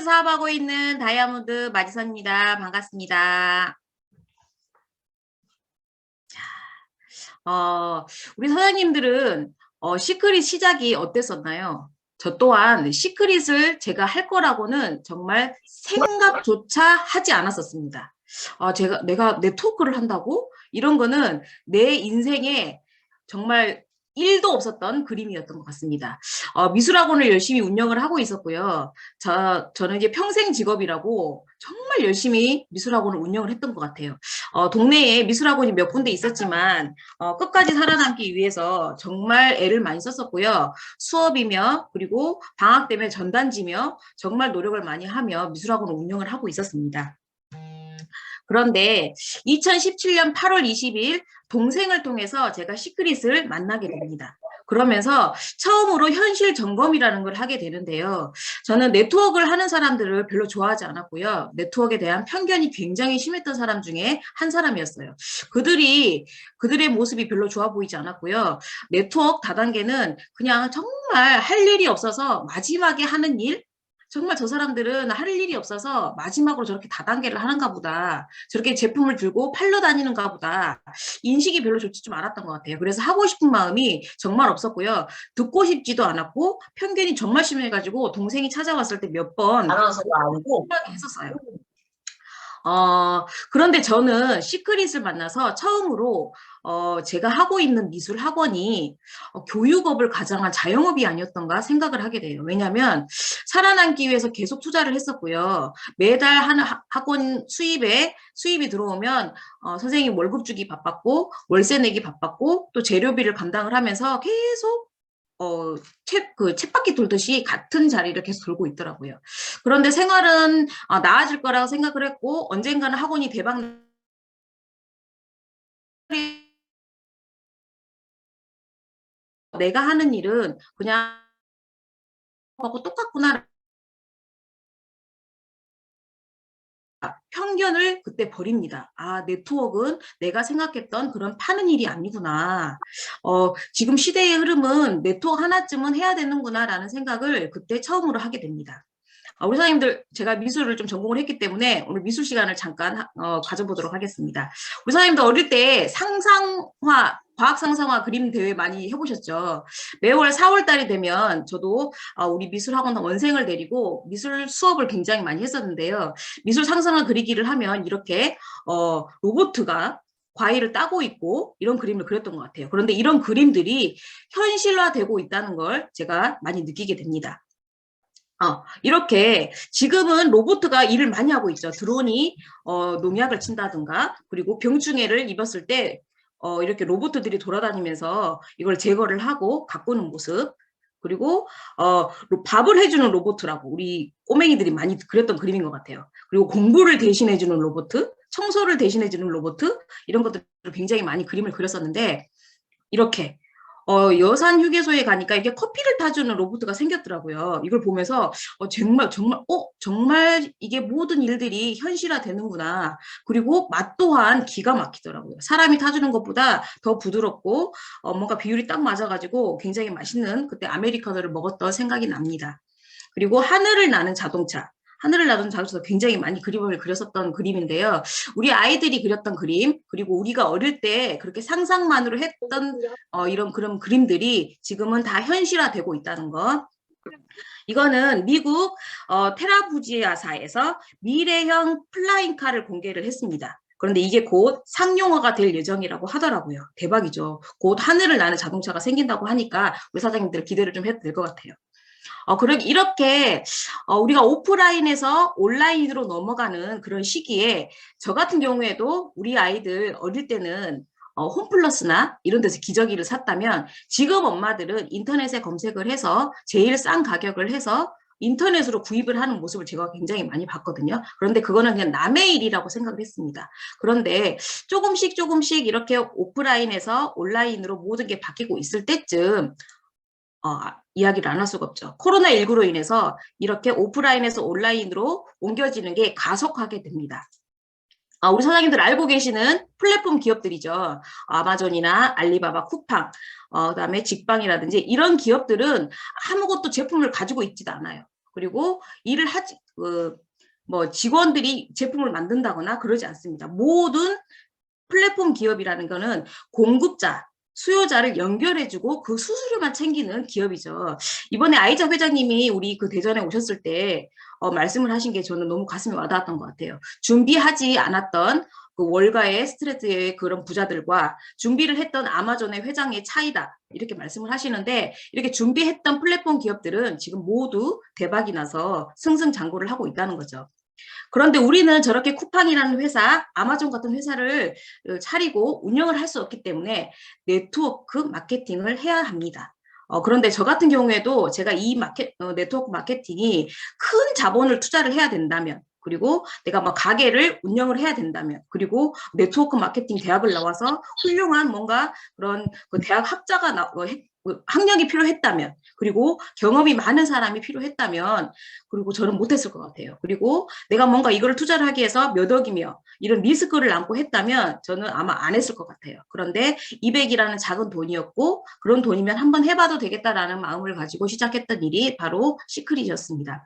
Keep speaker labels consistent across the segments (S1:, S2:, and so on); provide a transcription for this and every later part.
S1: 사업하고 있는 다이아몬드 마지선입니다. 반갑습니다. 어, 우리 사장님들은 시크릿 시작이 어땠었나요? 저 또한 시크릿을 제가 할 거라고는 정말 생각조차 하지 않았었습니다. 내가 네트워크를 한다고? 이런 거는 내 인생에 정말 1도 없었던 그림이었던 것 같습니다. 미술학원을 열심히 운영을 하고 있었고요. 저는 이제 평생 직업이라고 정말 열심히 미술학원을 운영을 했던 것 같아요. 동네에 미술학원이 몇 군데 있었지만 끝까지 살아남기 위해서 정말 애를 많이 썼었고요. 수업이며 그리고 방학 때문에 전단지며 정말 노력을 많이 하며 미술학원 운영을 하고 있었습니다. 그런데 2017년 8월 20일 동생을 통해서 제가 시크릿을 만나게 됩니다. 그러면서 처음으로 현실 점검이라는 걸 하게 되는데요. 저는 네트워크를 하는 사람들을 별로 좋아하지 않았고요. 네트워크에 대한 편견이 굉장히 심했던 사람 중에 한 사람이었어요. 그들의 모습이 별로 좋아 보이지 않았고요. 네트워크 다단계는 그냥 정말 할 일이 없어서 마지막에 하는 일, 정말 저 사람들은 할 일이 없어서 마지막으로 저렇게 다단계를 하는가 보다. 저렇게 제품을 들고 팔러 다니는가 보다. 인식이 별로 좋지 좀 않았던 것 같아요. 그래서 하고 싶은 마음이 정말 없었고요. 듣고 싶지도 않았고 편견이 정말 심해가지고 동생이 찾아왔을 때 몇 번
S2: 알아서도 아니고
S1: 했었어요. 그런데 저는 시크릿을 만나서 처음으로 제가 하고 있는 미술 학원이 교육업을 가장한 자영업이 아니었던가 생각을 하게 돼요. 왜냐하면 살아남기 위해서 계속 투자를 했었고요. 매달 하는 학원 수입이 들어오면 선생님 월급 주기 바빴고 월세 내기 바빴고 또 재료비를 감당을 하면서 계속 쳇바퀴 돌듯이 같은 자리를 계속 돌고 있더라고요. 그런데 생활은 나아질 거라고 생각을 했고 언젠가는 학원이 대박 내가 하는 일은 그냥 하고 똑같구나. 편견을 그때 버립니다. 네트워크는 내가 생각했던 그런 파는 일이 아니구나. 지금 시대의 흐름은 네트워크 하나쯤은 해야 되는구나라는 생각을 그때 처음으로 하게 됩니다. 우리 사장님들 제가 미술을 좀 전공을 했기 때문에 오늘 미술 시간을 잠깐 가져보도록 하겠습니다. 우리 사장님도 어릴 때 과학 상상화 그림 대회 많이 해보셨죠? 매월 4월 달이 되면 저도 우리 미술학원 원생을 데리고 미술 수업을 굉장히 많이 했었는데요. 미술 상상화 그리기를 하면 이렇게 로보트가 과일을 따고 있고 이런 그림을 그렸던 것 같아요. 그런데 이런 그림들이 현실화되고 있다는 걸 제가 많이 느끼게 됩니다. 이렇게 지금은 로봇가 일을 많이 하고 있죠. 드론이 농약을 친다든가 그리고 병충해를 입었을 때 이렇게 로봇들이 돌아다니면서 이걸 제거를 하고 가꾸는 모습 그리고 밥을 해주는 로봇이라고 우리 꼬맹이들이 많이 그렸던 그림인 것 같아요. 그리고 공부를 대신해주는 로봇, 청소를 대신해주는 로봇 이런 것들을 굉장히 많이 그림을 그렸었는데 이렇게 여산 휴게소에 가니까 이게 커피를 타주는 로봇가 생겼더라고요. 이걸 보면서 정말 이게 모든 일들이 현실화 되는구나. 그리고 맛 또한 기가 막히더라고요. 사람이 타주는 것보다 더 부드럽고 뭔가 비율이 딱 맞아가지고 굉장히 맛있는 그때 아메리카노를 먹었던 생각이 납니다. 그리고 하늘을 나는 자동차도 굉장히 많이 그림을 그렸었던 그림인데요. 우리 아이들이 그렸던 그림, 그리고 우리가 어릴 때 그렇게 상상만으로 했던 이런 그런 그림들이 지금은 다 현실화되고 있다는 것. 이거는 미국 테라부지아사에서 미래형 플라잉카를 공개를 했습니다. 그런데 이게 곧 상용화가 될 예정이라고 하더라고요. 대박이죠. 곧 하늘을 나는 자동차가 생긴다고 하니까 우리 사장님들 기대를 좀 해도 될 것 같아요. 이렇게 우리가 오프라인에서 온라인으로 넘어가는 그런 시기에 저 같은 경우에도 우리 아이들 어릴 때는 홈플러스나 이런 데서 기저귀를 샀다면 지금 엄마들은 인터넷에 검색을 해서 제일 싼 가격을 해서 인터넷으로 구입을 하는 모습을 제가 굉장히 많이 봤거든요. 그런데 그거는 그냥 남의 일이라고 생각을 했습니다. 그런데 조금씩 이렇게 오프라인에서 온라인으로 모든 게 바뀌고 있을 때쯤 이야기를 안 할 수가 없죠. 코로나19로 인해서 이렇게 오프라인에서 온라인으로 옮겨지는 게 가속하게 됩니다. 우리 사장님들 알고 계시는 플랫폼 기업들이죠. 아마존이나 알리바바, 쿠팡, 그다음에 직방이라든지 이런 기업들은 아무것도 제품을 가지고 있지도 않아요. 그리고 뭐 직원들이 제품을 만든다거나 그러지 않습니다. 모든 플랫폼 기업이라는 거는 공급자, 수요자를 연결해주고 그 수수료만 챙기는 기업이죠. 이번에 아이작 회장님이 우리 그 대전에 오셨을 때 말씀을 하신 게 저는 너무 가슴에 와닿았던 것 같아요. 준비하지 않았던 그 월가의 스트레스의 그런 부자들과 준비를 했던 아마존의 회장의 차이다. 이렇게 말씀을 하시는데 이렇게 준비했던 플랫폼 기업들은 지금 모두 대박이 나서 승승장구를 하고 있다는 거죠. 그런데 우리는 저렇게 쿠팡이라는 회사, 아마존 같은 회사를 차리고 운영을 할 수 없기 때문에 네트워크 마케팅을 해야 합니다. 그런데 저 같은 경우에도 제가 이 네트워크 마케팅이 큰 자본을 투자를 해야 된다면, 그리고 내가 막 가게를 운영을 해야 된다면, 그리고 네트워크 마케팅 대학을 나와서 훌륭한 뭔가 그런 그 대학 학자가 학력이 필요했다면, 그리고 경험이 많은 사람이 필요했다면, 그리고 저는 못했을 것 같아요. 그리고 내가 뭔가 이거를 투자를 하기 위해서 몇 억이며 이런 리스크를 안고 했다면 저는 아마 안 했을 것 같아요. 그런데 200이라는 작은 돈이었고 그런 돈이면 한번 해봐도 되겠다라는 마음을 가지고 시작했던 일이 바로 시크릿이었습니다.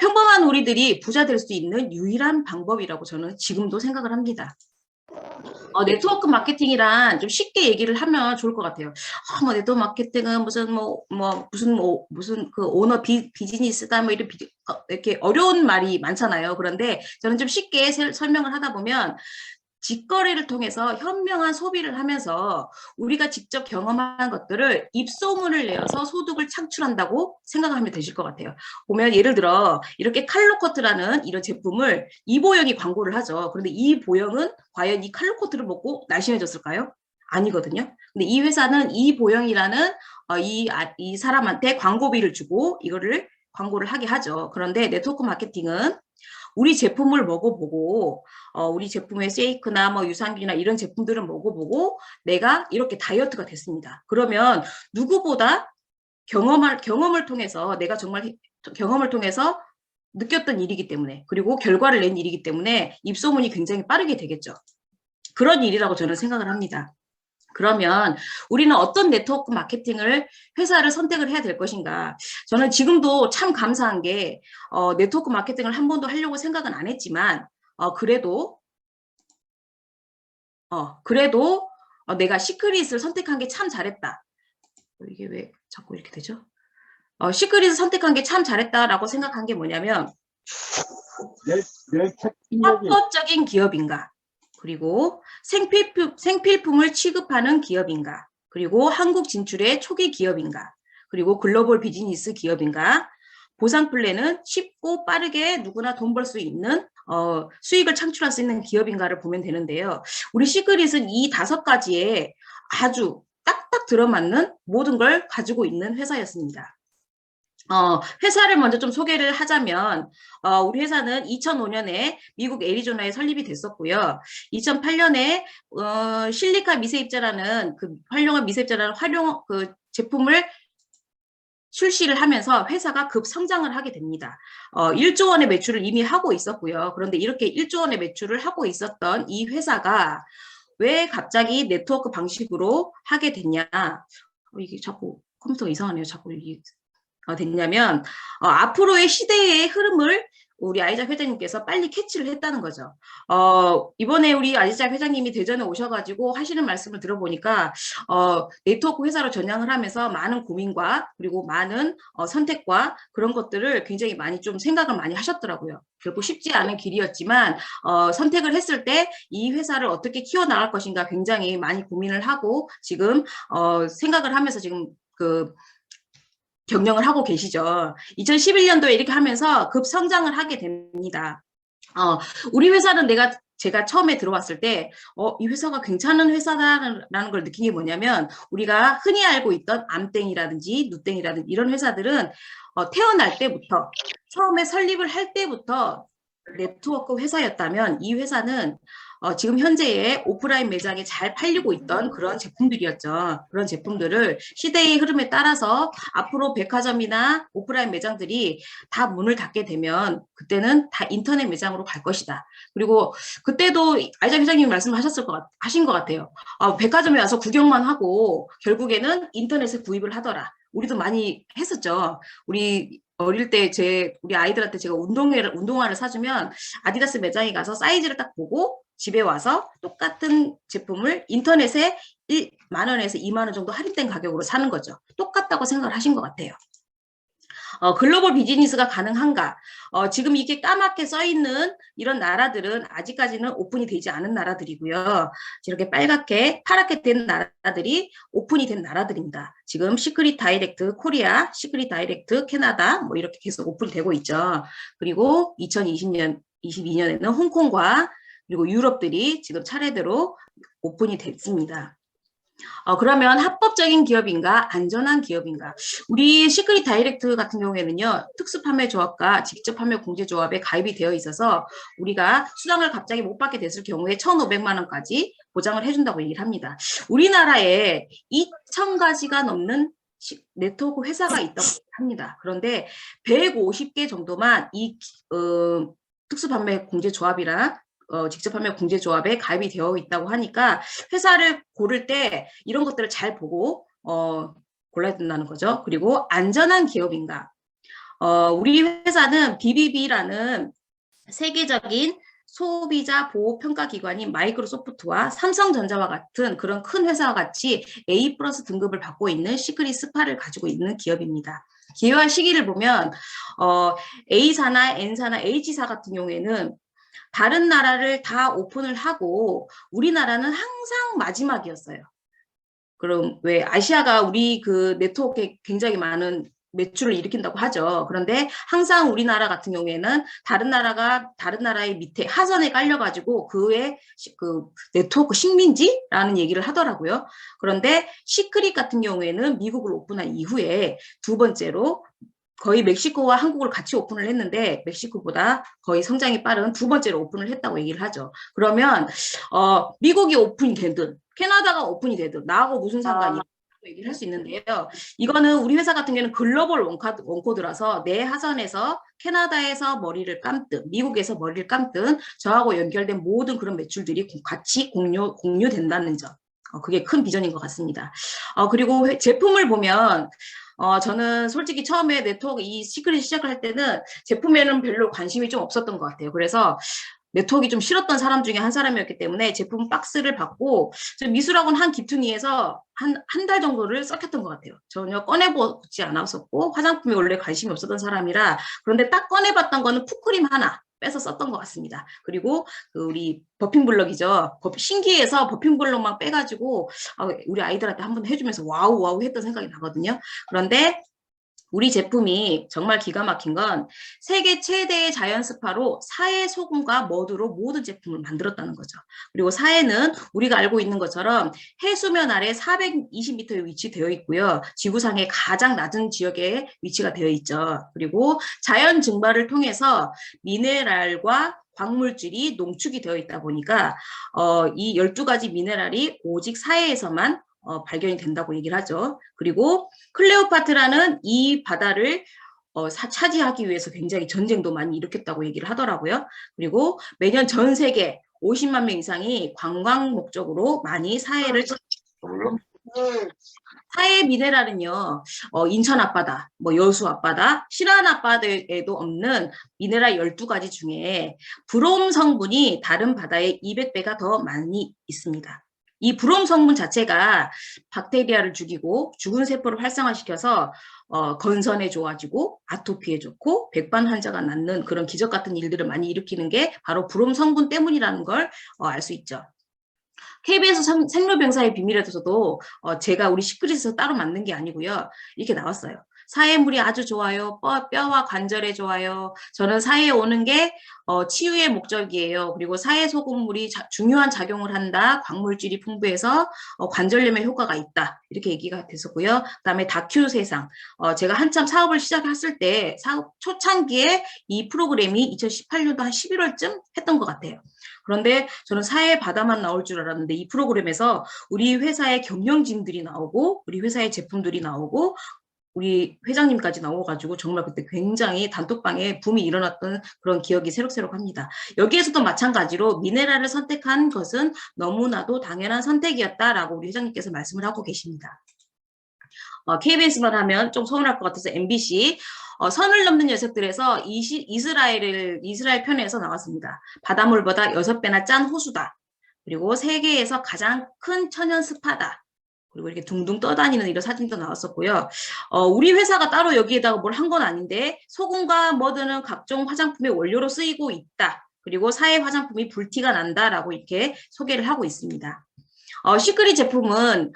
S1: 평범한 우리들이 부자 될 수 있는 유일한 방법이라고 저는 지금도 생각을 합니다. 네트워크 마케팅이란 좀 쉽게 얘기를 하면 좋을 것 같아요. 뭐 네트워크 마케팅은 무슨 그 오너 비즈니스다 뭐 이렇게 어려운 말이 많잖아요. 그런데 저는 좀 쉽게 설명을 하다 보면 직거래를 통해서 현명한 소비를 하면서 우리가 직접 경험한 것들을 입소문을 내어서 소득을 창출한다고 생각하면 되실 것 같아요. 보면 예를 들어 이렇게 칼로커트라는 이런 제품을 이보영이 광고를 하죠. 그런데 이 보영은 과연 이 칼로커트를 먹고 날씬해졌을까요? 아니거든요. 근데 이 회사는 이보영이라는 이 사람한테 광고비를 주고 이거를 광고를 하게 하죠. 그런데 네트워크 마케팅은 우리 제품을 먹어보고 우리 제품의 쉐이크나 뭐 유산균이나 이런 제품들을 먹어보고 내가 이렇게 다이어트가 됐습니다. 그러면 누구보다 경험을 통해서 내가 정말 경험을 통해서 느꼈던 일이기 때문에 그리고 결과를 낸 일이기 때문에 입소문이 굉장히 빠르게 되겠죠. 그런 일이라고 저는 생각을 합니다. 그러면 우리는 어떤 네트워크 마케팅을 회사를 선택을 해야 될 것인가? 저는 지금도 참 감사한 게 네트워크 마케팅을 한 번도 하려고 생각은 안 했지만 그래도 내가 시크릿을 선택한 게 참 잘했다. 이게 왜 자꾸 이렇게 되죠? 시크릿을 선택한 게 참 잘했다라고 생각한 게 뭐냐면 합법적인 기업인가? 그리고 생필품을 취급하는 기업인가? 그리고 한국 진출의 초기 기업인가? 그리고 글로벌 비즈니스 기업인가? 보상 플랜은 쉽고 빠르게 누구나 돈 벌 수 있는 수익을 창출할 수 있는 기업인가를 보면 되는데요. 우리 시크릿은 이 5가지에 아주 딱딱 들어맞는 모든 걸 가지고 있는 회사였습니다. 회사를 먼저 좀 소개를 하자면, 우리 회사는 2005년에 미국 애리조나에 설립이 됐었고요. 2008년에, 실리카 미세입자라는 그 활용한 미세입자라는 그 제품을 출시를 하면서 회사가 급성장을 하게 됩니다. 1조 원의 매출을 이미 하고 있었고요. 그런데 이렇게 1조 원의 매출을 하고 있었던 이 회사가 왜 갑자기 네트워크 방식으로 하게 됐냐. 이게 자꾸 컴퓨터가 이상하네요. 자꾸 이게 됐냐면 앞으로의 시대의 흐름을 우리 아이작 회장님께서 빨리 캐치를 했다는 거죠. 이번에 우리 아이작 회장님이 대전에 오셔가지고 하시는 말씀을 들어보니까 네트워크 회사로 전향을 하면서 많은 고민과 그리고 많은 선택과 그런 것들을 굉장히 많이 좀 생각을 많이 하셨더라고요. 결국 쉽지 않은 길이었지만 선택을 했을 때 이 회사를 어떻게 키워나갈 것인가 굉장히 많이 고민을 하고 지금 생각을 하면서 지금 경영을 하고 계시죠. 2011년도에 이렇게 하면서 급성장을 하게 됩니다. 우리 회사는 제가 처음에 들어왔을 때, 이 회사가 괜찮은 회사다라는 걸 느낀 게 뭐냐면, 우리가 흔히 알고 있던 암땡이라든지 누땡이라든지 이런 회사들은 태어날 때부터, 처음에 설립을 할 때부터 네트워크 회사였다면, 이 회사는 지금 현재의 오프라인 매장에 잘 팔리고 있던 그런 제품들이었죠. 그런 제품들을 시대의 흐름에 따라서 앞으로 백화점이나 오프라인 매장들이 다 문을 닫게 되면 그때는 다 인터넷 매장으로 갈 것이다. 그리고 그때도 아이작 회장님이 하신 것 같아요. 백화점에 와서 구경만 하고 결국에는 인터넷에 구입을 하더라. 우리도 많이 했었죠. 우리 어릴 때 우리 아이들한테 제가 운동화를 사주면 아디다스 매장에 가서 사이즈를 딱 보고 집에 와서 똑같은 제품을 인터넷에 10,000원에서 20,000원 정도 할인된 가격으로 사는 거죠. 똑같다고 생각을 하신 것 같아요. 글로벌 비즈니스가 가능한가? 지금 이게 까맣게 써 있는 이런 나라들은 아직까지는 오픈이 되지 않은 나라들이고요. 이렇게 빨갛게 파랗게 된 나라들이 오픈이 된 나라들입니다. 지금 시크릿 다이렉트 코리아, 시크릿 다이렉트 캐나다 뭐 이렇게 계속 오픈이 되고 있죠. 그리고 2020년, 22년에는 홍콩과 그리고 유럽들이 지금 차례대로 오픈이 됐습니다. 그러면 합법적인 기업인가, 안전한 기업인가? 우리 시크릿 다이렉트 같은 경우에는요, 특수판매조합과 직접판매공제조합에 가입이 되어 있어서 우리가 수당을 갑자기 못 받게 됐을 경우에 1,500만 원까지 보장을 해준다고 얘기를 합니다. 우리나라에 2,000가지가 넘는 네트워크 회사가 있다고 합니다. 그런데 150개 정도만 이 특수판매공제조합이랑 직접 판매 공제조합에 가입이 되어 있다고 하니까 회사를 고를 때 이런 것들을 잘 보고 골라야 된다는 거죠. 그리고 안전한 기업인가? 우리 회사는 BBB라는 세계적인 소비자 보호 평가 기관인 마이크로소프트와 삼성전자와 같은 그런 큰 회사와 같이 A+ 등급을 받고 있는 시크릿 스파를 가지고 있는 기업입니다. 기여한 시기를 보면 A사나 N사나 H사 같은 경우에는 다른 나라를 다 오픈을 하고 우리나라는 항상 마지막이었어요. 그럼 왜 아시아가 우리 그 네트워크에 굉장히 많은 매출을 일으킨다고 하죠. 그런데 항상 우리나라 같은 경우에는 다른 나라의 밑에 하선에 깔려가지고 그의 그 네트워크 식민지라는 얘기를 하더라고요. 그런데 시크릿 같은 경우에는 미국을 오픈한 이후에 두 번째로 거의 멕시코와 한국을 같이 오픈을 했는데 멕시코보다 거의 성장이 빠른 두 번째로 오픈을 했다고 얘기를 하죠. 그러면 미국이 오픈이 되든 캐나다가 오픈이 되든 나하고 무슨 상관이 얘기를 할 수 있는데요. 이거는 우리 회사 같은 경우는 글로벌 원코드라서 내 하선에서 캐나다에서 머리를 감든 미국에서 머리를 감든 저하고 연결된 모든 그런 매출들이 같이 공유된다는 점. 그게 큰 비전인 것 같습니다. 그리고 제품을 보면 저는 솔직히 처음에 네트워크 이 시크릿 시작을 할 때는 제품에는 별로 관심이 좀 없었던 것 같아요. 그래서 네트워크가 좀 싫었던 사람 중에 한 사람이었기 때문에 제품 박스를 받고 미술학원 한 기퉁이에서 한 달 정도를 썩혔던 것 같아요. 전혀 꺼내보지 않았었고 화장품에 원래 관심이 없었던 사람이라 그런데 딱 꺼내봤던 거는 풋크림 하나 빼서 썼던 것 같습니다. 그리고 우리 버핑블럭이죠. 신기해서 버핑블럭만 빼가지고 우리 아이들한테 한번 해주면서 와우 와우 했던 생각이 나거든요. 그런데 우리 제품이 정말 기가 막힌 건 세계 최대의 자연 스파로 사해 소금과 머드로 모든 제품을 만들었다는 거죠. 그리고 사해는 우리가 알고 있는 것처럼 해수면 아래 420m에 위치되어 있고요. 지구상의 가장 낮은 지역에 위치가 되어 있죠. 그리고 자연 증발을 통해서 미네랄과 광물질이 농축이 되어 있다 보니까 이 12가지 미네랄이 오직 사해에서만 발견이 된다고 얘기를 하죠. 그리고 클레오파트라는 이 바다를 차지하기 위해서 굉장히 전쟁도 많이 일으켰다고 얘기를 하더라고요. 그리고 매년 전 세계 50만 명 이상이 관광 목적으로 많이 사해를 사해 미네랄은요, 인천 앞바다, 뭐 여수 앞바다, 신안 앞바다에도 없는 미네랄 12가지 중에 브롬 성분이 다른 바다의 200배가 더 많이 있습니다. 이 브롬 성분 자체가 박테리아를 죽이고 죽은 세포를 활성화시켜서 건선에 좋아지고 아토피에 좋고 백반 환자가 낫는 그런 기적 같은 일들을 많이 일으키는 게 바로 브롬 성분 때문이라는 걸 알 수 있죠. KBS 생로병사의 비밀에 대해서도 제가 우리 시크릿에서 따로 만든 게 아니고요. 이렇게 나왔어요. 사해물이 아주 좋아요. 뼈와 관절에 좋아요. 저는 사해에 오는 게 치유의 목적이에요. 그리고 사해 소금물이 중요한 작용을 한다. 광물질이 풍부해서 관절염에 효과가 있다. 이렇게 얘기가 됐었고요. 그다음에 다큐 세상. 제가 한참 사업을 시작했을 때 사업 초창기에 이 프로그램이 2018년도 한 11월쯤 했던 것 같아요. 그런데 저는 사해 바다만 나올 줄 알았는데 이 프로그램에서 우리 회사의 경영진들이 나오고 우리 회사의 제품들이 나오고 우리 회장님까지 나와가지고 정말 그때 굉장히 단톡방에 붐이 일어났던 그런 기억이 새록새록합니다. 여기에서도 마찬가지로 미네랄을 선택한 것은 너무나도 당연한 선택이었다라고 우리 회장님께서 말씀을 하고 계십니다. KBS만 하면 좀 서운할 것 같아서 MBC. 선을 넘는 녀석들에서 이스라엘 편에서 나왔습니다. 바닷물보다 6배나 짠 호수다. 그리고 세계에서 가장 큰 천연 스파다. 그리고 이렇게 둥둥 떠다니는 이런 사진도 나왔었고요. 우리 회사가 따로 여기에다가 뭘 한 건 아닌데 소금과 머드는 각종 화장품의 원료로 쓰이고 있다. 그리고 사회 화장품이 불티가 난다라고 이렇게 소개를 하고 있습니다. 시크릿 제품은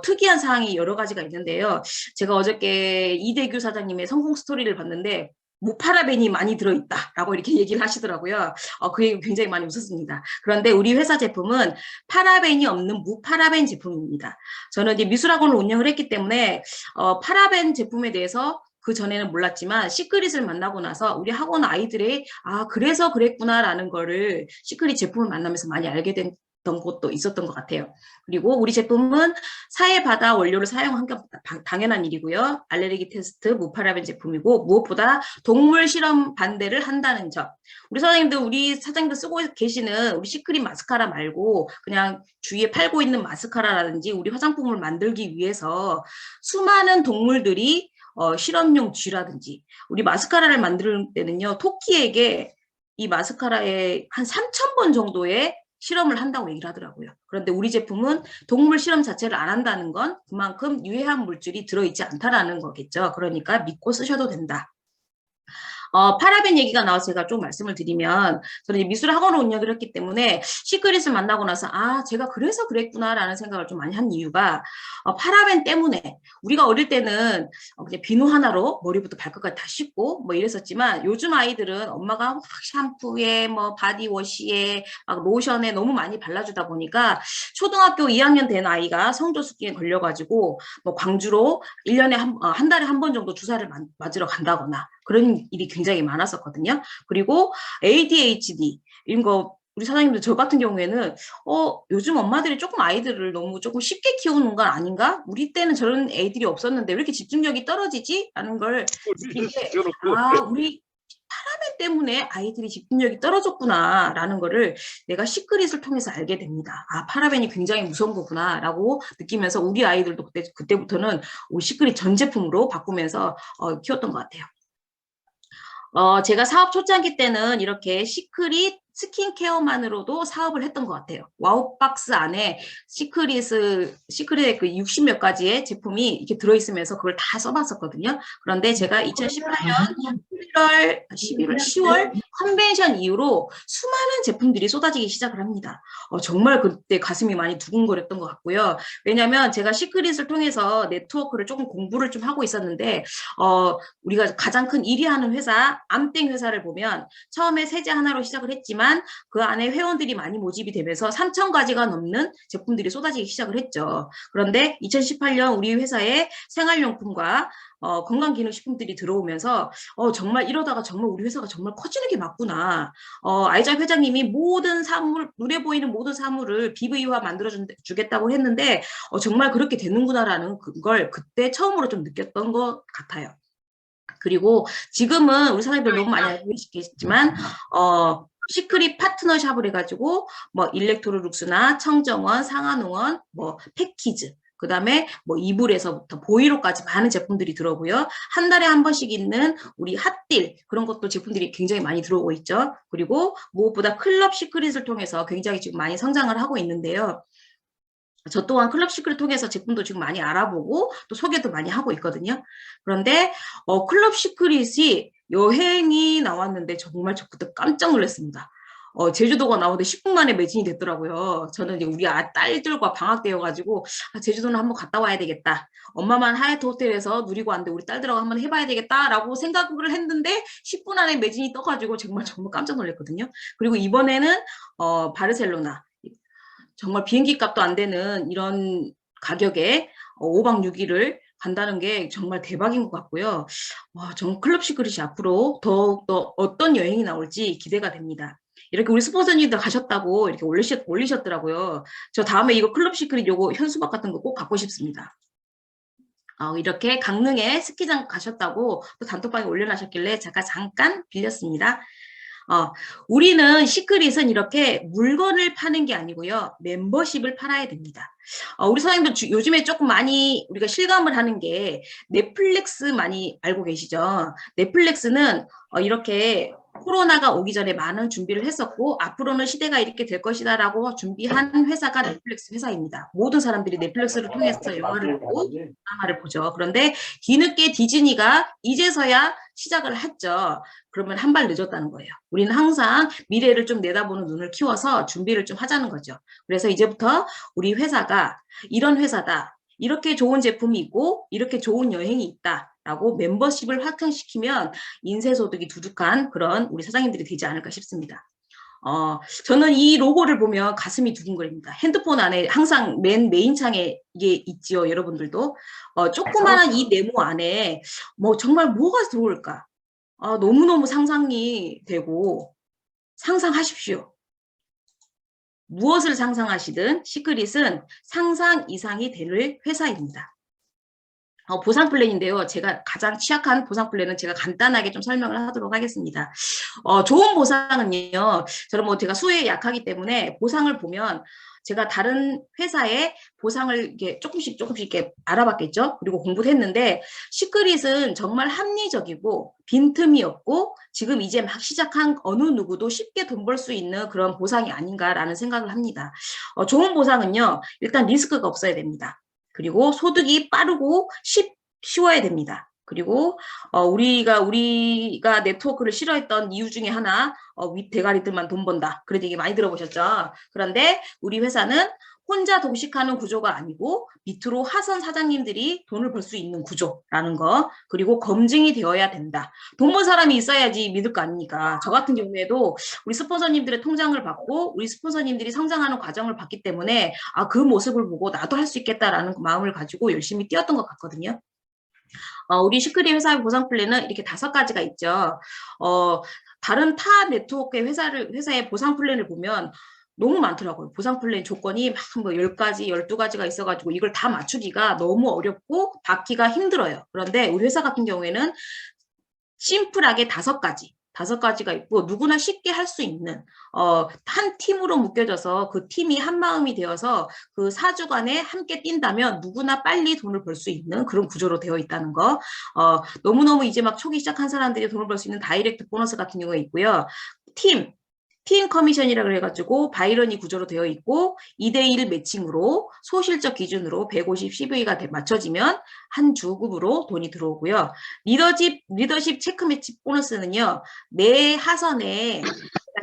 S1: 특이한 사항이 여러 가지가 있는데요. 제가 어저께 이대규 사장님의 성공 스토리를 봤는데 무파라벤이 많이 들어있다라고 이렇게 얘기를 하시더라고요. 그게 굉장히 많이 웃었습니다. 그런데 우리 회사 제품은 파라벤이 없는 무파라벤 제품입니다. 저는 이제 미술학원을 운영을 했기 때문에 파라벤 제품에 대해서 그 전에는 몰랐지만 시크릿을 만나고 나서 우리 학원 아이들의 그래서 그랬구나라는 거를 시크릿 제품을 만나면서 많이 알게 된 것도 있었던 것 같아요. 그리고 우리 제품은 사해 바다 원료를 사용한 게 당연한 일이고요. 알레르기 테스트 무파라벤 제품이고 무엇보다 동물 실험 반대를 한다는 점. 우리 사장님들 쓰고 계시는 우리 시크릿 마스카라 말고 그냥 주위에 팔고 있는 마스카라라든지 우리 화장품을 만들기 위해서 수많은 동물들이 실험용 쥐라든지 우리 마스카라를 만들 때는요. 토끼에게 이 마스카라에 한 3,000번 정도의 실험을 한다고 얘기를 하더라고요. 그런데 우리 제품은 동물 실험 자체를 안 한다는 건 그만큼 유해한 물질이 들어있지 않다라는 거겠죠. 그러니까 믿고 쓰셔도 된다. 파라벤 얘기가 나와서 제가 좀 말씀을 드리면 저는 미술 학원을 운영을 했기 때문에 시크릿을 만나고 나서 제가 그래서 그랬구나라는 생각을 좀 많이 한 이유가 파라벤 때문에 우리가 어릴 때는 그냥 비누 하나로 머리부터 발끝까지 다 씻고 뭐 이랬었지만 요즘 아이들은 엄마가 막 샴푸에 뭐 바디워시에 막 로션에 너무 많이 발라주다 보니까 초등학교 2학년 된 아이가 성조숙기에 걸려가지고 뭐 광주로 1년에 한 달에 한 번 정도 주사를 맞으러 간다거나 그런 일이 굉장히 많았었거든요. 그리고 ADHD 이런 거 우리 사장님들 저 같은 경우에는 요즘 엄마들이 조금 아이들을 너무 조금 쉽게 키우는 건 아닌가? 우리 때는 저런 애들이 없었는데 왜 이렇게 집중력이 떨어지지? 라는 걸 느낀 게 우리 파라벤 때문에 아이들이 집중력이 떨어졌구나 라는 거를 내가 시크릿을 통해서 알게 됩니다. 파라벤이 굉장히 무서운 거구나 라고 느끼면서 우리 아이들도 그때부터는 우리 시크릿 전 제품으로 바꾸면서 키웠던 것 같아요. 제가 사업 초창기 때는 이렇게 시크릿 스킨케어만으로도 사업을 했던 것 같아요. 와우박스 안에 시크릿의 그 60몇 가지의 제품이 이렇게 들어있으면서 그걸 다 써봤었거든요. 그런데 제가 2018년 10월 컨벤션 이후로 수많은 제품들이 쏟아지기 시작을 합니다. 정말 그때 가슴이 많이 두근거렸던 것 같고요. 왜냐하면 제가 시크릿을 통해서 네트워크를 조금 공부를 좀 하고 있었는데 우리가 가장 큰 1위 하는 회사 암땡 회사를 보면 처음에 세제 하나로 시작을 했지만 그 안에 회원들이 많이 모집이 되면서 3,000가지가 넘는 제품들이 쏟아지기 시작을 했죠. 그런데 2018년 우리 회사에 생활용품과 건강기능식품들이 들어오면서 정말 이러다가 정말 우리 회사가 정말 커지는 게 맞구나. 아이작 회장님이 모든 사물, 눈에 보이는 모든 사물을 BV화 만들어 주겠다고 했는데 정말 그렇게 되는구나라는 걸 그때 처음으로 좀 느꼈던 것 같아요. 그리고 지금은 우리 사장님들 너무 많이 알고 계시겠지만 시크릿 파트너샵을 해가지고 뭐 일렉트로룩스나 청정원, 상한농원, 뭐 패키즈 그 다음에 뭐 이불에서부터 보이로까지 많은 제품들이 들어오고요. 한 달에 한 번씩 있는 우리 핫딜 그런 것도 제품들이 굉장히 많이 들어오고 있죠. 그리고 무엇보다 클럽 시크릿을 통해서 굉장히 지금 많이 성장을 하고 있는데요. 저 또한 클럽 시크릿 통해서 제품도 지금 많이 알아보고 또 소개도 많이 하고 있거든요. 그런데 클럽 시크릿이 여행이 나왔는데 정말 저 그때 깜짝 놀랐습니다. 제주도가 나오는데 10분 만에 매진이 됐더라고요. 저는 이제 우리 딸들과 방학 때여가지고 제주도는 한번 갔다 와야 되겠다. 엄마만 하얏트 호텔에서 누리고 왔는데 우리 딸들하고 한번 해봐야 되겠다라고 생각을 했는데 10분 안에 매진이 떠가지고 정말 깜짝 놀랐거든요. 그리고 이번에는 바르셀로나 정말 비행기 값도 안 되는 이런 가격에 5박 6일을 간다는 게 정말 대박인 것 같고요. 정 클럽 시크릿이 앞으로 더욱더 어떤 여행이 나올지 기대가 됩니다. 이렇게 우리 스폰서님들 가셨다고 이렇게 올리셨더라고요. 저 다음에 이거 클럽 시크릿 요거 현수막 같은 거 꼭 갖고 싶습니다. 이렇게 강릉에 스키장 가셨다고 또 단톡방에 올려놓으셨길래 제가 잠깐 빌렸습니다. 어, 우리는 시크릿은 이렇게 물건을 파는 게 아니고요. 멤버십을 팔아야 됩니다. 우리 선생님도 요즘에 조금 많이 우리가 실감을 하는 게 넷플릭스 많이 알고 계시죠? 넷플릭스는 이렇게 코로나가 오기 전에 많은 준비를 했었고 앞으로는 시대가 이렇게 될 것이다라고 준비한 회사가 넷플릭스 회사입니다. 모든 사람들이 넷플릭스를 통해서 영화를 보고 드라마를 보죠. 그런데 뒤늦게 디즈니가 이제서야 시작을 했죠. 그러면 한 발 늦었다는 거예요. 우리는 항상 미래를 좀 내다보는 눈을 키워서 준비를 좀 하자는 거죠. 그래서 이제부터 우리 회사가 이런 회사다. 이렇게 좋은 제품이 있고 이렇게 좋은 여행이 있다라고 멤버십을 확장시키면 인쇄소득이 두둑한 그런 우리 사장님들이 되지 않을까 싶습니다. 저는 이 로고를 보면 가슴이 두근거립니다. 핸드폰 안에 항상 맨 메인 창에 이게 있지요, 여러분들도. 조그마한 이 네모 안에 뭐 정말 뭐가 들어올까? 너무너무 상상이 되고 상상하십시오. 무엇을 상상하시든 시크릿은 상상 이상이 될 회사입니다. 보상 플랜인데요. 제가 가장 취약한 보상 플랜은 제가 간단하게 좀 설명을 하도록 하겠습니다. 좋은 보상은요. 저는 뭐 제가 수혜에 약하기 때문에 보상을 보면 제가 다른 회사의 보상을 이렇게 조금씩 이렇게 알아봤겠죠. 그리고 공부를 했는데 시크릿은 정말 합리적이고 빈틈이 없고 지금 이제 막 시작한 어느 누구도 쉽게 돈 벌 수 있는 그런 보상이 아닌가라는 생각을 합니다. 좋은 보상은요. 일단 리스크가 없어야 됩니다. 그리고 소득이 빠르고 쉬워야 됩니다. 그리고 우리가 네트워크를 싫어했던 이유 중에 하나 윗 대가리들만 돈 번다. 그런 얘기 많이 들어보셨죠? 그런데 우리 회사는 혼자 동식하는 구조가 아니고 밑으로 하선 사장님들이 돈을 벌 수 있는 구조라는 거. 그리고 검증이 되어야 된다. 돈 번 사람이 있어야지 믿을 거 아닙니까? 저 같은 경우에도 우리 스폰서님들의 통장을 받고 우리 스폰서님들이 성장하는 과정을 봤기 때문에 그 모습을 보고 나도 할 수 있겠다라는 마음을 가지고 열심히 뛰었던 것 같거든요. 우리 시크릿 회사의 보상 플랜은 이렇게 5가지가 있죠. 다른 타 네트워크의 회사의 보상 플랜을 보면 너무 많더라고요. 보상 플랜 조건이 막뭐 10가지, 12가지가 있어가지고 이걸 다 맞추기가 너무 어렵고 받기가 힘들어요. 그런데 우리 회사 같은 경우에는 심플하게 5가지가 있고 누구나 쉽게 할 수 있는 한 팀으로 묶여져서 그 팀이 한 마음이 되어서 그 4주간에 함께 뛴다면 누구나 빨리 돈을 벌 수 있는 그런 구조로 되어 있다는 거. 너무너무 이제 막 초기 시작한 사람들이 돈을 벌 수 있는 다이렉트 보너스 같은 경우가 있고요. 팀 커미션이라 그래가지고 바이러니 구조로 되어 있고 2대1 매칭으로 소실적 기준으로 150 CV가 맞춰지면 한 주급으로 돈이 들어오고요. 리더십 체크 매치 보너스는요. 내 하선에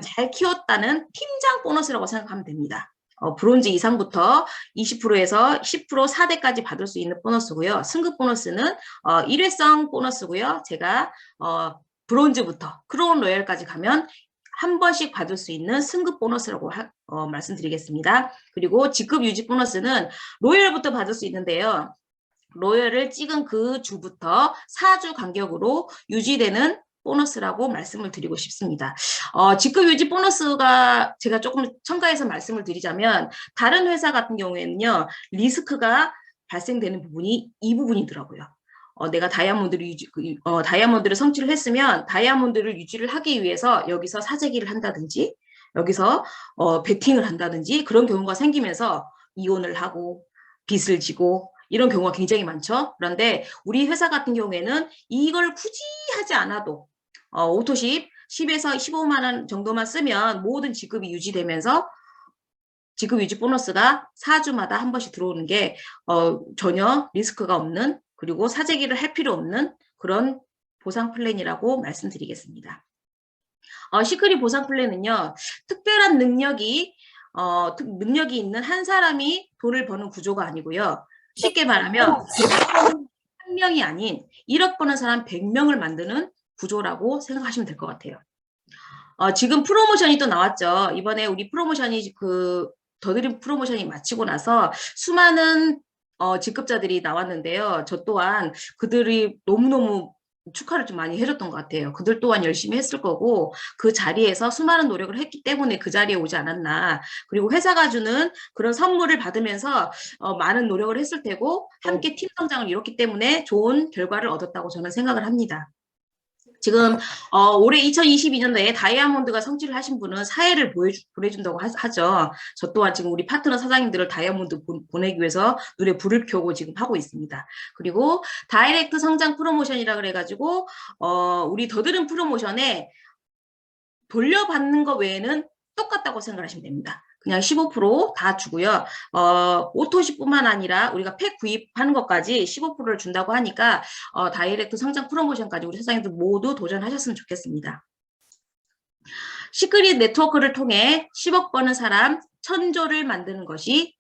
S1: 잘 키웠다는 팀장 보너스라고 생각하면 됩니다. 브론즈 이상부터 20%에서 10% 4대까지 받을 수 있는 보너스고요. 승급 보너스는 일회성 보너스고요. 제가 브론즈부터 크로운 로얄까지 가면 한 번씩 받을 수 있는 승급 보너스라고 말씀드리겠습니다. 그리고 직급 유지 보너스는 로열부터 받을 수 있는데요. 로열을 찍은 그 주부터 4주 간격으로 유지되는 보너스라고 말씀을 드리고 싶습니다. 직급 유지 보너스가 제가 조금 첨가해서 말씀을 드리자면 다른 회사 같은 경우에는요. 리스크가 발생되는 부분이 이 부분이더라고요. 내가 다이아몬드를 성취를 했으면 다이아몬드를 유지를 하기 위해서 여기서 사재기를 한다든지 여기서 베팅을 한다든지 그런 경우가 생기면서 이혼을 하고 빚을 지고 이런 경우가 굉장히 많죠. 그런데 우리 회사 같은 경우에는 이걸 굳이 하지 않아도 오토십 10에서 15만 원 정도만 쓰면 모든 지급이 유지되면서 지급 유지 보너스가 4주마다 한 번씩 들어오는 게 전혀 리스크가 없는 그리고 사재기를 할 필요 없는 그런 보상 플랜이라고 말씀드리겠습니다. 시크릿 보상 플랜은요. 특별한 능력이 있는 한 사람이 돈을 버는 구조가 아니고요. 쉽게 말하면 한 명이 아닌 1억 버는 사람 100명을 만드는 구조라고 생각하시면 될 것 같아요. 지금 프로모션이 또 나왔죠. 이번에 우리 프로모션이 더드림 프로모션이 마치고 나서 수많은 직급자들이 나왔는데요. 저 또한 그들이 너무너무 축하를 좀 많이 해줬던 것 같아요. 그들 또한 열심히 했을 거고 그 자리에서 수많은 노력을 했기 때문에 그 자리에 오지 않았나. 그리고 회사가 주는 그런 선물을 받으면서 많은 노력을 했을 테고 함께 팀 성장을 이뤘기 때문에 좋은 결과를 얻었다고 저는 생각을 합니다. 지금 올해 2022년도에 다이아몬드가 성취를 하신 분은 사회를 보내준다고 하죠. 저 또한 지금 우리 파트너 사장님들을 다이아몬드 보내기 위해서 눈에 불을 켜고 지금 하고 있습니다. 그리고 다이렉트 성장 프로모션이라 그래가지고 우리 더드름 프로모션에 돌려받는 거 외에는 똑같다고 생각하시면 됩니다. 그냥 15%다 주고요. 오토시뿐만 아니라 우리가 팩 구입하는 것까지 15%를 준다고 하니까 다이렉트 성장 프로모션까지 우리 사장님들 모두 도전하셨으면 좋겠습니다. 시크릿 네트워크를 통해 10억 버는 사람 1000조를 만드는 것이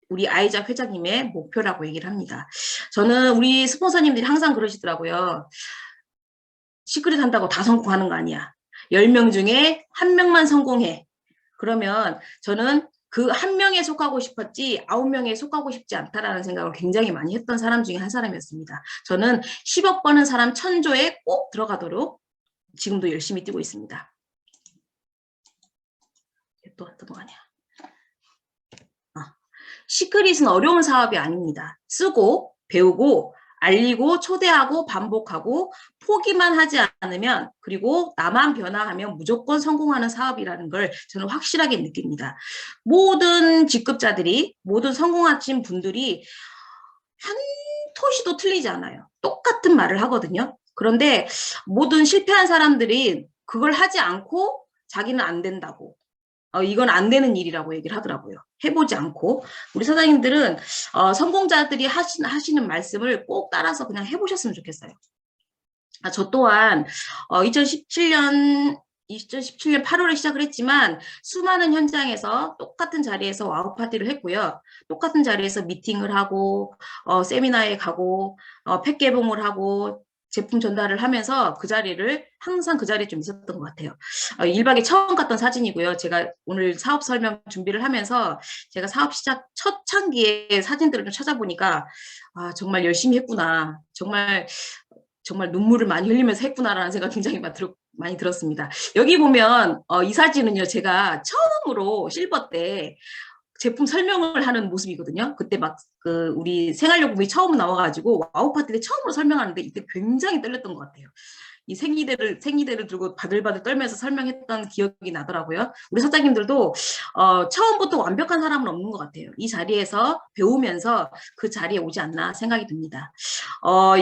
S1: 우리 아이작 회장님의 목표라고 얘기를 합니다. 저는 우리 스폰서님들이 항상 그러시더라고요. 시크릿 한다고 다 성공하는 거 아니야. 10명 중에 1명만 성공해. 그러면 저는 그 1명에 속하고 싶었지 9명에 속하고 싶지 않다라는 생각을 굉장히 많이 했던 사람 중에 한 사람이었습니다. 저는 10억 버는 사람 1000조에 꼭 들어가도록 지금도 열심히 뛰고 있습니다. 또 뭐하냐. 시크릿은 어려운 사업이 아닙니다. 쓰고 배우고 알리고 초대하고 반복하고 포기만 하지 않으면 그리고 나만 변화하면 무조건 성공하는 사업이라는 걸 저는 확실하게 느낍니다. 모든 직급자들이 모든 성공하신 분들이 한 토시도 틀리지 않아요. 똑같은 말을 하거든요. 그런데 모든 실패한 사람들이 그걸 하지 않고 자기는 안 된다고 이건 안 되는 일이라고 얘기를 하더라고요. 해보지 않고. 우리 사장님들은 성공자들이 하시는 말씀을 꼭 따라서 그냥 해보셨으면 좋겠어요. 저 또한 2017년 8월에 시작을 했지만 수많은 현장에서 똑같은 자리에서 와우 파티를 했고요. 똑같은 자리에서 미팅을 하고 세미나에 가고 팩 개봉을 하고 제품 전달을 하면서 그 자리를 항상 그 자리에 좀 있었던 것 같아요. 1박에 처음 갔던 사진이고요. 제가 오늘 사업 설명 준비를 하면서 제가 사업 시작 첫 창기의 사진들을 좀 찾아보니까 정말 열심히 했구나. 정말 눈물을 많이 흘리면서 했구나라는 생각이 굉장히 많이 들었습니다. 여기 보면 이 사진은요. 제가 처음으로 실버 때 제품 설명을 하는 모습이거든요. 그때 막 우리 생활용품이 처음 나와가지고 와우 파티 때 처음으로 설명하는데 이때 굉장히 떨렸던 것 같아요. 이 생리대를 들고 바들바들 떨면서 설명했던 기억이 나더라고요. 우리 사장님들도 처음부터 완벽한 사람은 없는 것 같아요. 이 자리에서 배우면서 그 자리에 오지 않나 생각이 듭니다.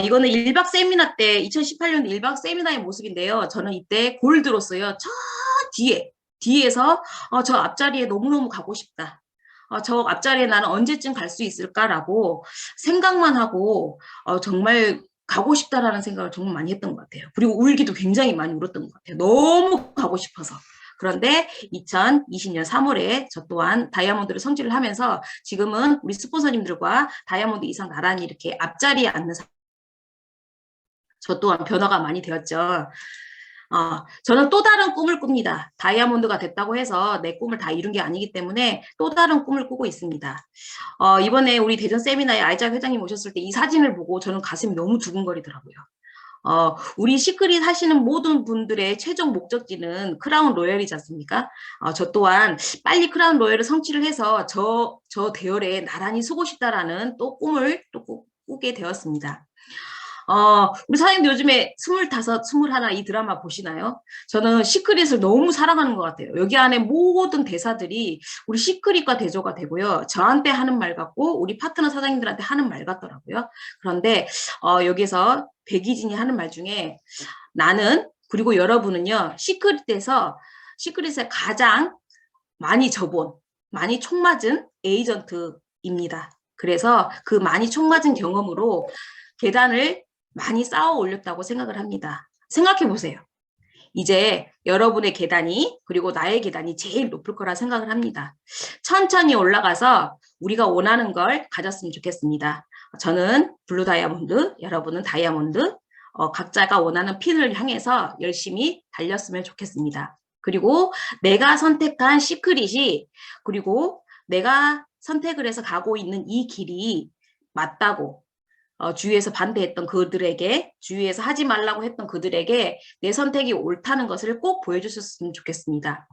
S1: 이거는 1박 세미나 때 2018년 1박 세미나의 모습인데요. 저는 이때 골드로서요. 저 뒤에서 저 앞자리에 너무너무 가고 싶다. 저 앞자리에 나는 언제쯤 갈 수 있을까라고 생각만 하고 정말 가고 싶다라는 생각을 정말 많이 했던 것 같아요. 그리고 울기도 굉장히 많이 울었던 것 같아요. 너무 가고 싶어서. 그런데 2020년 3월에 저 또한 다이아몬드를 성취를 하면서 지금은 우리 스폰서님들과 다이아몬드 이상 나란히 이렇게 앞자리에 앉는 저 또한 변화가 많이 되었죠. 저는 또 다른 꿈을 꿉니다. 다이아몬드가 됐다고 해서 내 꿈을 다 이룬 게 아니기 때문에 또 다른 꿈을 꾸고 있습니다. 이번에 우리 대전 세미나에 아이작 회장님 오셨을 때 이 사진을 보고 저는 가슴이 너무 두근거리더라고요. 우리 시크릿 하시는 모든 분들의 최종 목적지는 크라운 로열이지 않습니까? 저 또한 빨리 크라운 로열을 성취를 해서 저 대열에 나란히 서고 싶다라는 또 꿈을 또 꾸게 되었습니다. 우리 사장님도 요즘에 25, 21 이 드라마 보시나요? 저는 시크릿을 너무 사랑하는 것 같아요. 여기 안에 모든 대사들이 우리 시크릿과 대조가 되고요. 저한테 하는 말 같고 우리 파트너 사장님들한테 하는 말 같더라고요. 그런데 여기서 백이진이 하는 말 중에 나는 그리고 여러분은요. 시크릿에 가장 많이 접은 많이 총 맞은 에이전트입니다. 그래서 그 많이 총 맞은 경험으로 계단을 많이 쌓아 올렸다고 생각을 합니다. 생각해 보세요. 이제 여러분의 계단이 그리고 나의 계단이 제일 높을 거라 생각을 합니다. 천천히 올라가서 우리가 원하는 걸 가졌으면 좋겠습니다. 저는 블루 다이아몬드, 여러분은 다이아몬드, 각자가 원하는 핀을 향해서 열심히 달렸으면 좋겠습니다. 그리고 내가 선택한 시크릿이 그리고 내가 선택을 해서 가고 있는 이 길이 맞다고 주위에서 반대했던 그들에게 주위에서 하지 말라고 했던 그들에게 내 선택이 옳다는 것을 꼭 보여주셨으면 좋겠습니다.